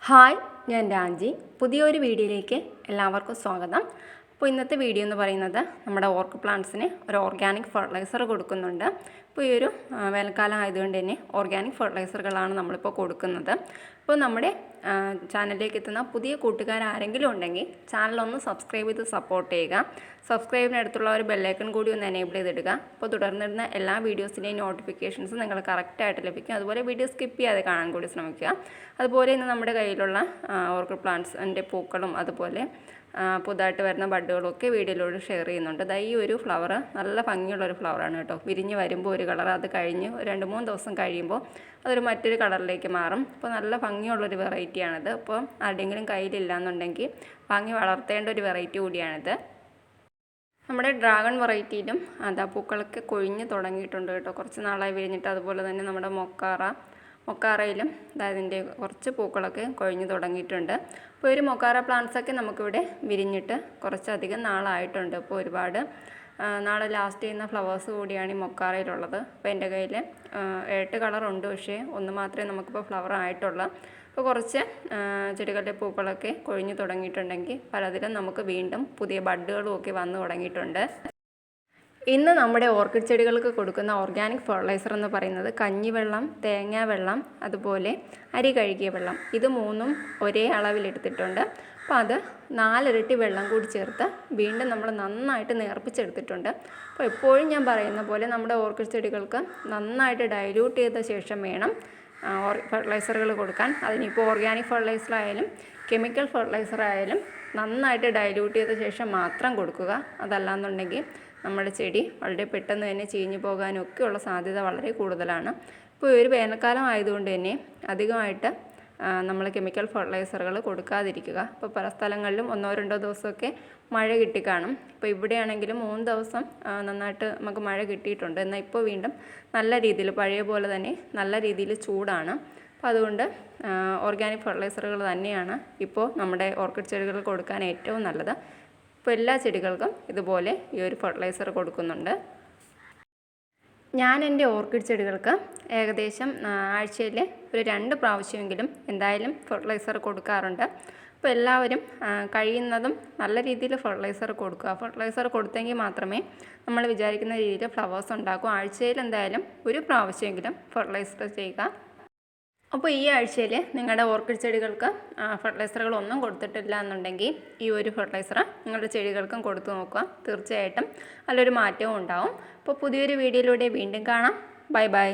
Hi, ഞാൻ രാജി. പുതിയൊരു വീഡിയോയിലേക്ക് എല്ലാവർക്കും സ്വാഗതം. അപ്പോൾ ഇന്നത്തെ വീഡിയോ എന്ന് പറയുന്നത് നമ്മുടെ ഓർക്കിഡ് പ്ലാന്റ്സിന് ഒരു ഓർഗാനിക് ഫെർട്ടിലൈസർ കൊടുക്കുന്നുണ്ട്. ഇപ്പോൾ ഈ ഒരു വേനൽക്കാലം ആയതുകൊണ്ട് തന്നെ ഓർഗാനിക് ഫെർട്ടിലൈസറുകളാണ് നമ്മളിപ്പോൾ കൊടുക്കുന്നത്. അപ്പോൾ നമ്മുടെ ചാനലിലേക്ക് എത്തുന്ന പുതിയ കൂട്ടുകാരാരെങ്കിലും ഉണ്ടെങ്കിൽ ചാനലൊന്ന് സബ്സ്ക്രൈബ് ചെയ്ത് സപ്പോർട്ട് ചെയ്യുക. സബ്സ്ക്രൈബിനടുത്തുള്ള ഒരു ബെല്ലൈക്കൺ കൂടി ഒന്ന് എനേബിൾ ചെയ്തിടുക. അപ്പോൾ തുടർന്നിരുന്ന എല്ലാ വീഡിയോസിൻ്റെയും നോട്ടിഫിക്കേഷൻസ് നിങ്ങൾ കറക്റ്റായിട്ട് ലഭിക്കും. അതുപോലെ വീഡിയോ സ്കിപ്പ് ചെയ്യാതെ കാണാൻ കൂടി ശ്രമിക്കുക. അതുപോലെ ഇന്ന് നമ്മുടെ കയ്യിലുള്ള ഓർക്കിഡ് പ്ലാന്റ്സിൻ്റെ പൂക്കളും അതുപോലെ പുതുതായിട്ട് വരുന്ന ബഡ്ഡുകളും ഒക്കെ വീഡിയോയിലൂടെ ഷെയർ ചെയ്യുന്നുണ്ട്. ഈ ഒരു ഫ്ലവർ നല്ല ഭംഗിയുള്ളൊരു ഫ്ലവറാണ് കേട്ടോ. വിരിഞ്ഞ് വരുമ്പോൾ ഒരു കളർ, അത് കഴിഞ്ഞ് 2-3 ദിവസം കഴിയുമ്പോൾ അതൊരു മറ്റൊരു കളറിലേക്ക് മാറും. അപ്പോൾ നല്ല ഭംഗിയുള്ളൊരു വെറൈറ്റിയാണിത്. അപ്പോൾ ആരുടെയെങ്കിലും കയ്യിലില്ലാന്നുണ്ടെങ്കിൽ വാങ്ങി വളർത്തേണ്ട ഒരു വെറൈറ്റി കൂടിയാണിത്. നമ്മുടെ ഡ്രാഗൺ വെറൈറ്റിയിലും പൂക്കളൊക്കെ കൊഴിഞ്ഞ് തുടങ്ങിയിട്ടുണ്ട് കേട്ടോ. കുറച്ച് നാളായി വിരിഞ്ഞിട്ട്. അതുപോലെ തന്നെ നമ്മുടെ മൊക്കാറയിലും അതിൻ്റെ കുറച്ച് പൂക്കളൊക്കെ കൊഴിഞ്ഞ് തുടങ്ങിയിട്ടുണ്ട്. അപ്പോൾ ഒരു മൊക്കാറ പ്ലാന്റ്സൊക്കെ നമുക്കിവിടെ വിരിഞ്ഞിട്ട് കുറച്ചധികം നാളായിട്ടുണ്ട്. അപ്പോൾ ഒരുപാട് നാളെ ലാസ്റ്റ് ചെയ്യുന്ന ഫ്ലവേഴ്സ് കൂടിയാണ് ഈ മൊക്കാറയിലുള്ളത്. അപ്പോൾ എൻ്റെ കയ്യിൽ 8 കളറുണ്ട്, പക്ഷേ ഒന്ന് മാത്രമേ നമുക്കിപ്പോൾ ഫ്ലവർ ആയിട്ടുള്ളൂ. അപ്പോൾ കുറച്ച് ചെടികളുടെ പൂക്കളൊക്കെ കൊഴിഞ്ഞ് തുടങ്ങിയിട്ടുണ്ടെങ്കിൽ പലതിലും നമുക്ക് വീണ്ടും പുതിയ ബഡ്ഡുകളും ഒക്കെ വന്നു തുടങ്ങിയിട്ടുണ്ട്. ഇന്ന് നമ്മുടെ ഓർക്കിഡ് ചെടികൾക്ക് കൊടുക്കുന്ന ഓർഗാനിക് ഫെർട്ടിലൈസർ എന്ന് പറയുന്നത് കഞ്ഞിവെള്ളം, തേങ്ങാവെള്ളം, അതുപോലെ അരി കഴുകിയ വെള്ളം, ഇത് മൂന്നും ഒരേ അളവിലെടുത്തിട്ടുണ്ട്. അപ്പോൾ അത് 4 ഇരട്ടി വെള്ളം കൂടി ചേർത്ത് വീണ്ടും നമ്മൾ നന്നായിട്ട് നേർപ്പിച്ചെടുത്തിട്ടുണ്ട്. അപ്പോൾ എപ്പോഴും ഞാൻ പറയുന്ന പോലെ നമ്മുടെ ഓർക്കിഡ് ചെടികൾക്ക് നന്നായിട്ട് ഡൈല്യൂട്ട് ചെയ്ത ശേഷം വേണം ഫെർട്ടിലൈസറുകൾ കൊടുക്കാൻ. അതിനിപ്പോൾ ഓർഗാനിക് ഫെർട്ടിലൈസർ ആയാലും കെമിക്കൽ ഫെർട്ടിലൈസർ ആയാലും നന്നായിട്ട് ഡൈല്യൂട്ട് ചെയ്ത ശേഷം മാത്രം കൊടുക്കുക. അതല്ലാന്നുണ്ടെങ്കിൽ നമ്മുടെ ചെടി വളരെ പെട്ടെന്ന് തന്നെ ചീഞ്ഞു പോകാനൊക്കെയുള്ള സാധ്യത വളരെ കൂടുതലാണ്. ഇപ്പോൾ ഒരു വേനൽക്കാലം ആയതുകൊണ്ട് തന്നെ അധികമായിട്ട് നമ്മൾ കെമിക്കൽ ഫെർട്ടിലൈസറുകൾ കൊടുക്കാതിരിക്കുക. ഇപ്പോൾ പല സ്ഥലങ്ങളിലും 1-2 ദിവസമൊക്കെ മഴ കിട്ടിക്കാണും. ഇപ്പോൾ ഇവിടെയാണെങ്കിലും 3 ദിവസം നന്നായിട്ട് നമുക്ക് മഴ കിട്ടിയിട്ടുണ്ട്. എന്നാൽ ഇപ്പോൾ വീണ്ടും നല്ല രീതിയിൽ പഴയ പോലെ തന്നെ നല്ല രീതിയിൽ ചൂടാണ്. അപ്പോൾ അതുകൊണ്ട് ഓർഗാനിക് ഫെർട്ടിലൈസറുകൾ തന്നെയാണ് ഇപ്പോൾ നമ്മുടെ ഓർക്കിഡ് ചെടികൾക്ക് കൊടുക്കാൻ ഏറ്റവും നല്ലത്. ഇപ്പോൾ എല്ലാ ചെടികൾക്കും ഇതുപോലെ ഈ ഒരു ഫെർട്ടിലൈസർ കൊടുക്കുന്നുണ്ട്. ഞാൻ എൻ്റെ ഓർക്കിഡ് ചെടികൾക്ക് ഏകദേശം ആഴ്ചയിൽ ഒരു 2 പ്രാവശ്യമെങ്കിലും എന്തായാലും ഫെർട്ടിലൈസർ കൊടുക്കാറുണ്ട്. അപ്പോൾ എല്ലാവരും കഴിയുന്നതും നല്ല രീതിയിൽ ഫെർട്ടിലൈസർ കൊടുക്കുക. ഫെർട്ടിലൈസർ കൊടുത്തെങ്കിൽ മാത്രമേ നമ്മൾ വിചാരിക്കുന്ന രീതിയിൽ ഫ്ലവേഴ്സ് ഉണ്ടാക്കൂ. ആഴ്ചയിൽ എന്തായാലും ഒരു പ്രാവശ്യമെങ്കിലും ഫെർട്ടിലൈസർ ചെയ്യുക. അപ്പോൾ ഈ ആഴ്ചയിൽ നിങ്ങളുടെ ഓർക്കിഡ് ചെടികൾക്ക് ഫെർട്ടിലൈസറുകളൊന്നും കൊടുത്തിട്ടില്ല എന്നുണ്ടെങ്കിൽ ഈ ഒരു ഫെർട്ടിലൈസർ നിങ്ങളുടെ ചെടികൾക്കും കൊടുത്തു നോക്കുക. തീർച്ചയായിട്ടും നല്ലൊരു മാറ്റവും ഉണ്ടാവും. അപ്പോൾ പുതിയൊരു വീഡിയോയിലൂടെ വീണ്ടും കാണാം. Bye bye.